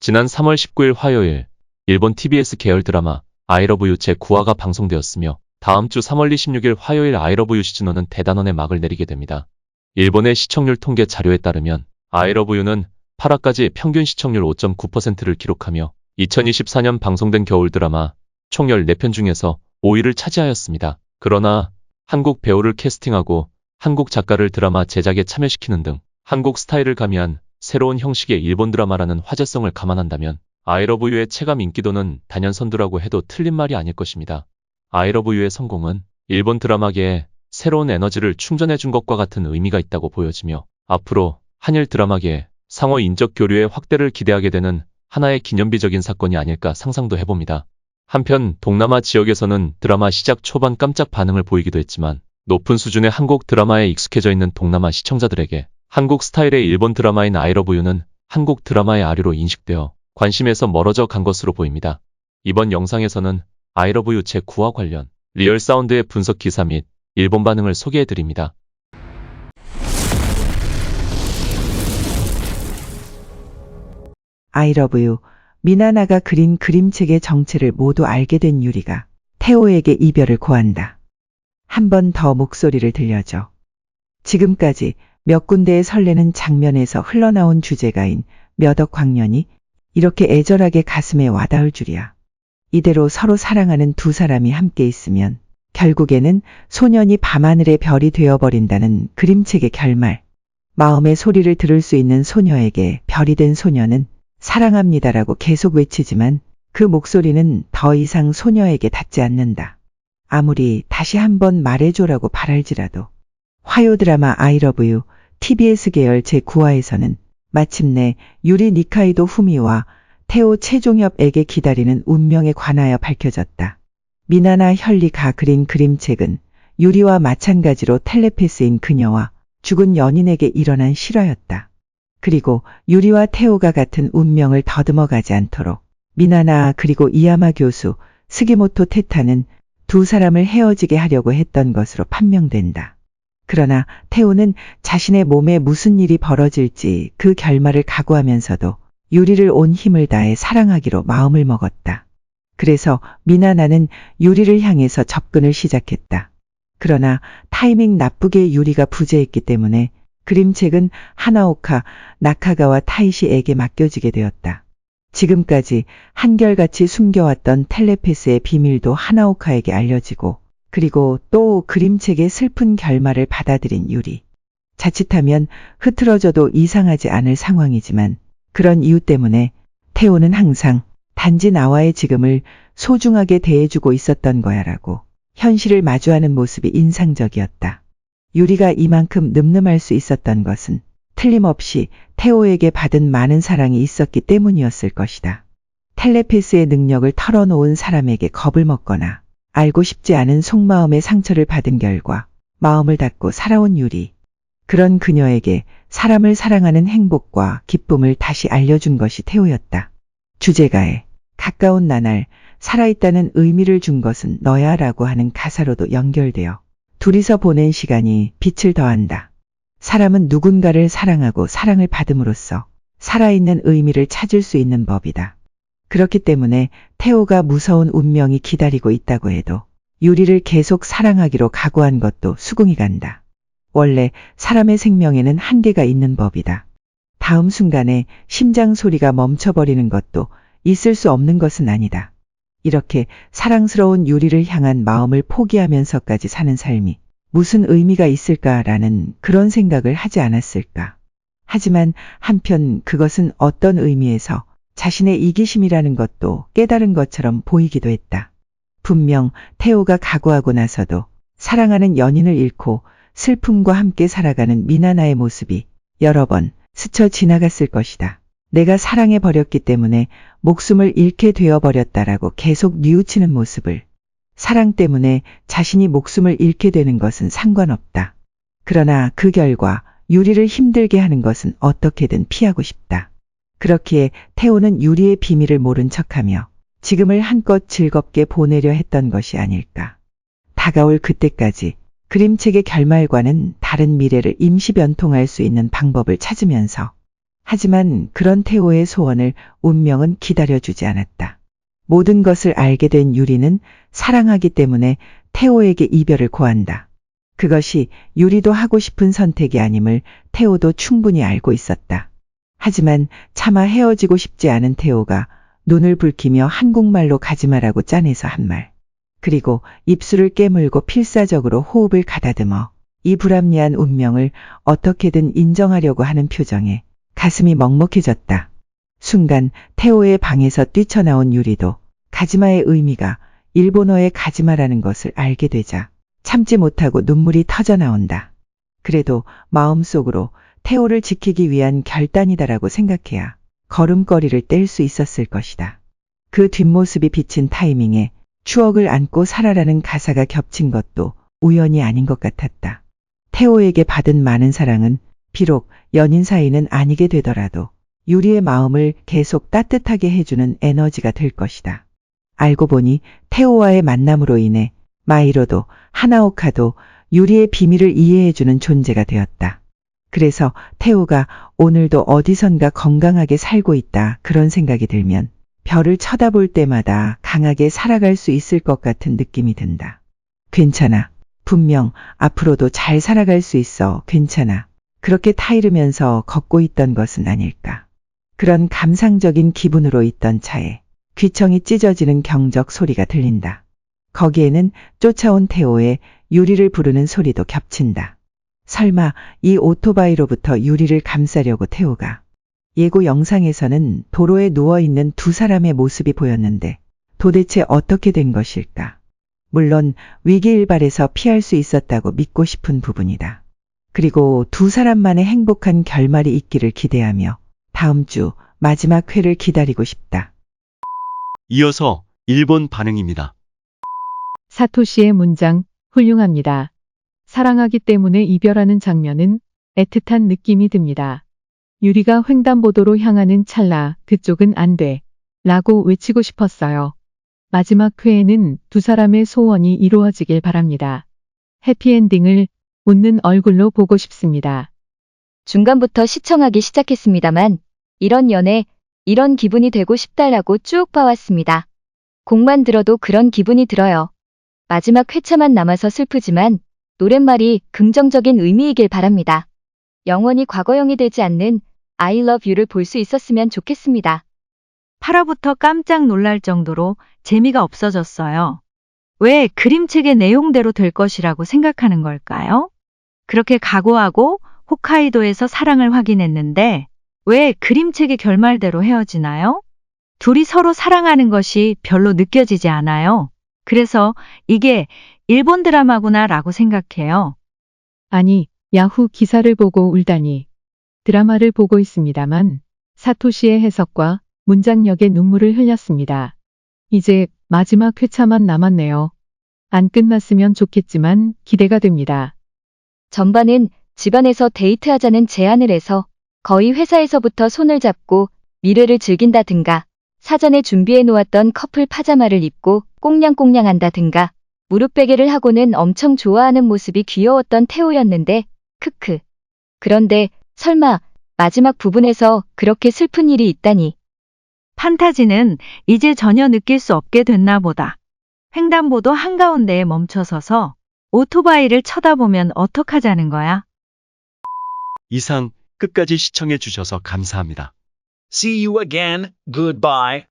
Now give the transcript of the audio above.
지난 3월 19일 화요일, 일본 TBS 계열 드라마 I Love You 제9화가 방송되었으며 다음 주 3월 26일 화요일 I Love You 시즌1은 대단원의 막을 내리게 됩니다. 일본의 시청률 통계 자료에 따르면 I Love You는 8화까지 평균 시청률 5.9%를 기록하며 2024년 방송된 겨울 드라마 총 14편 중에서 5위를 차지하였습니다. 그러나 한국 배우를 캐스팅하고 한국 작가를 드라마 제작에 참여시키는 등 한국 스타일을 가미한 새로운 형식의 일본 드라마라는 화제성을 감안한다면 I Love You의 체감 인기도는 단연 선두라고 해도 틀린 말이 아닐 것입니다. I Love You의 성공은 일본 드라마계에 새로운 에너지를 충전해 준 것과 같은 의미가 있다고 보여지며 앞으로 한일 드라마계에 상호 인적 교류의 확대를 기대하게 되는 하나의 기념비적인 사건이 아닐까 상상도 해봅니다. 한편 동남아 지역에서는 드라마 시작 초반 깜짝 반응을 보이기도 했지만 높은 수준의 한국 드라마에 익숙해져 있는 동남아 시청자들에게 한국 스타일의 일본 드라마인 I Love You는 한국 드라마의 아류로 인식되어 관심에서 멀어져 간 것으로 보입니다. 이번 영상에서는 I Love You 제9화 관련 리얼 사운드의 분석 기사 및 일본 반응을 소개해드립니다. I Love You, 미나나가 그린 그림책의 정체를 모두 알게 된 유리가 태호에게 이별을 고한다. 한 번 더 목소리를 들려줘. 지금까지 몇 군데의 설레는 장면에서 흘러나온 주제가인 몇억 광년이 이렇게 애절하게 가슴에 와닿을 줄이야. 이대로 서로 사랑하는 두 사람이 함께 있으면 결국에는 소년이 밤하늘의 별이 되어버린다는 그림책의 결말. 마음의 소리를 들을 수 있는 소녀에게 별이 된 소녀는 사랑합니다라고 계속 외치지만 그 목소리는 더 이상 소녀에게 닿지 않는다. 아무리 다시 한번 말해줘라고 바랄지라도. 화요 드라마 I Love You TBS 계열 제9화에서는 마침내 유리 니카이도 후미와 태호 최종협에게 기다리는 운명에 관하여 밝혀졌다. 미나나 현리가 그린 그림책은 유리와 마찬가지로 텔레패스인 그녀와 죽은 연인에게 일어난 실화였다. 그리고 유리와 태호가 같은 운명을 더듬어가지 않도록 미나나 그리고 이야마 교수, 스기모토 테타는 두 사람을 헤어지게 하려고 했던 것으로 판명된다. 그러나 태호는 자신의 몸에 무슨 일이 벌어질지 그 결말을 각오하면서도 유리를 온 힘을 다해 사랑하기로 마음을 먹었다. 그래서 미나나는 유리를 향해서 접근을 시작했다. 그러나 타이밍 나쁘게 유리가 부재했기 때문에 그림책은 하나오카, 나카가와 타이시에게 맡겨지게 되었다. 지금까지 한결같이 숨겨왔던 텔레패스의 비밀도 하나오카에게 알려지고 그리고 또 그림책의 슬픈 결말을 받아들인 유리. 자칫하면 흐트러져도 이상하지 않을 상황이지만 그런 이유 때문에 태호는 항상 단지 나와의 지금을 소중하게 대해주고 있었던 거야라고 현실을 마주하는 모습이 인상적이었다. 유리가 이만큼 늠름할 수 있었던 것은 틀림없이 태호에게 받은 많은 사랑이 있었기 때문이었을 것이다. 텔레패스의 능력을 털어놓은 사람에게 겁을 먹거나 알고 싶지 않은 속마음의 상처를 받은 결과 마음을 닫고 살아온 유리. 그런 그녀에게 사람을 사랑하는 행복과 기쁨을 다시 알려준 것이 태호였다. 주제가에 가까운 나날 살아있다는 의미를 준 것은 너야 라고 하는 가사로도 연결되어 둘이서 보낸 시간이 빛을 더한다. 사람은 누군가를 사랑하고 사랑을 받음으로써 살아있는 의미를 찾을 수 있는 법이다. 그렇기 때문에 태호가 무서운 운명이 기다리고 있다고 해도 유리를 계속 사랑하기로 각오한 것도 수긍이 간다. 원래 사람의 생명에는 한계가 있는 법이다. 다음 순간에 심장 소리가 멈춰버리는 것도 있을 수 없는 것은 아니다. 이렇게 사랑스러운 유리를 향한 마음을 포기하면서까지 사는 삶이 무슨 의미가 있을까라는 그런 생각을 하지 않았을까. 하지만 한편 그것은 어떤 의미에서 자신의 이기심이라는 것도 깨달은 것처럼 보이기도 했다. 분명 태호가 각오하고 나서도 사랑하는 연인을 잃고 슬픔과 함께 살아가는 미나나의 모습이 여러 번 스쳐 지나갔을 것이다. 내가 사랑해버렸기 때문에 목숨을 잃게 되어버렸다라고 계속 뉘우치는 모습을. 사랑 때문에 자신이 목숨을 잃게 되는 것은 상관없다. 그러나 그 결과 유리를 힘들게 하는 것은 어떻게든 피하고 싶다. 그렇기에 태호는 유리의 비밀을 모른 척하며 지금을 한껏 즐겁게 보내려 했던 것이 아닐까. 다가올 그때까지 그림책의 결말과는 다른 미래를 임시 변통할 수 있는 방법을 찾으면서 하지만 그런 태호의 소원을 운명은 기다려주지 않았다. 모든 것을 알게 된 유리는 사랑하기 때문에 태호에게 이별을 고한다. 그것이 유리도 하고 싶은 선택이 아님을 태호도 충분히 알고 있었다. 하지만 차마 헤어지고 싶지 않은 태호가 눈을 붉히며 한국말로 가지마라고 짜내서 한 말. 그리고 입술을 깨물고 필사적으로 호흡을 가다듬어 이 불합리한 운명을 어떻게든 인정하려고 하는 표정에 가슴이 먹먹해졌다. 순간 태호의 방에서 뛰쳐나온 유리도 가지마의 의미가 일본어의 가지마라는 것을 알게 되자 참지 못하고 눈물이 터져 나온다. 그래도 마음속으로 태호를 지키기 위한 결단이다라고 생각해야 걸음걸이를 뗄 수 있었을 것이다. 그 뒷모습이 비친 타이밍에 추억을 안고 살아라는 가사가 겹친 것도 우연이 아닌 것 같았다. 태호에게 받은 많은 사랑은 비록 연인 사이는 아니게 되더라도 유리의 마음을 계속 따뜻하게 해주는 에너지가 될 것이다. 알고 보니 태호와의 만남으로 인해 마이로도 하나오카도 유리의 비밀을 이해해주는 존재가 되었다. 그래서 태호가 오늘도 어디선가 건강하게 살고 있다 그런 생각이 들면 별을 쳐다볼 때마다 강하게 살아갈 수 있을 것 같은 느낌이 든다. 괜찮아. 분명 앞으로도 잘 살아갈 수 있어. 괜찮아. 그렇게 타이르면서 걷고 있던 것은 아닐까. 그런 감상적인 기분으로 있던 차에 귀청이 찢어지는 경적 소리가 들린다. 거기에는 쫓아온 태호의 유리를 부르는 소리도 겹친다. 설마 이 오토바이로부터 유리를 감싸려고 태호가. 예고 영상에서는 도로에 누워있는 두 사람의 모습이 보였는데 도대체 어떻게 된 것일까? 물론 위기일발에서 피할 수 있었다고 믿고 싶은 부분이다. 그리고 두 사람만의 행복한 결말이 있기를 기대하며 다음 주 마지막 회를 기다리고 싶다. 이어서 일본 반응입니다. 사토시의 문장 훌륭합니다. 사랑하기 때문에 이별하는 장면은 애틋한 느낌이 듭니다. 유리가 횡단보도로 향하는 찰나 그쪽은 안 돼. 라고 외치고 싶었어요. 마지막 회에는 두 사람의 소원이 이루어지길 바랍니다. 해피엔딩을 웃는 얼굴로 보고 싶습니다. 중간부터 시청하기 시작했습니다만 이런 연애, 이런 기분이 되고 싶다라고 쭉 봐왔습니다. 곡만 들어도 그런 기분이 들어요. 마지막 회차만 남아서 슬프지만 노랫말이 긍정적인 의미이길 바랍니다. 영원히 과거형이 되지 않는 I love you를 볼 수 있었으면 좋겠습니다. 8화부터 깜짝 놀랄 정도로 재미가 없어졌어요. 왜 그림책의 내용대로 될 것이라고 생각하는 걸까요? 그렇게 각오하고 홋카이도에서 사랑을 확인했는데 왜 그림책의 결말대로 헤어지나요? 둘이 서로 사랑하는 것이 별로 느껴지지 않아요. 그래서 이게 일본 드라마구나 라고 생각해요. 아니, 야후 기사를 보고 울다니. 드라마를 보고 있습니다만 사토시의 해석과 문장력에 눈물을 흘렸습니다. 이제 마지막 회차만 남았네요. 안 끝났으면 좋겠지만 기대가 됩니다. 전반은 집안에서 데이트하자는 제안을 해서 거의 회사에서부터 손을 잡고 미래를 즐긴다든가 사전에 준비해 놓았던 커플 파자마를 입고 꽁냥꽁냥 한다든가 무릎 베개를 하고는 엄청 좋아하는 모습이 귀여웠던 태호였는데 크크. 그런데 설마 마지막 부분에서 그렇게 슬픈 일이 있다니. 판타지는 이제 전혀 느낄 수 없게 됐나 보다. 횡단보도 한가운데에 멈춰서서 오토바이를 쳐다보면 어떡하자는 거야? 이상 끝까지 시청해 주셔서 감사합니다. See you again. Goodbye.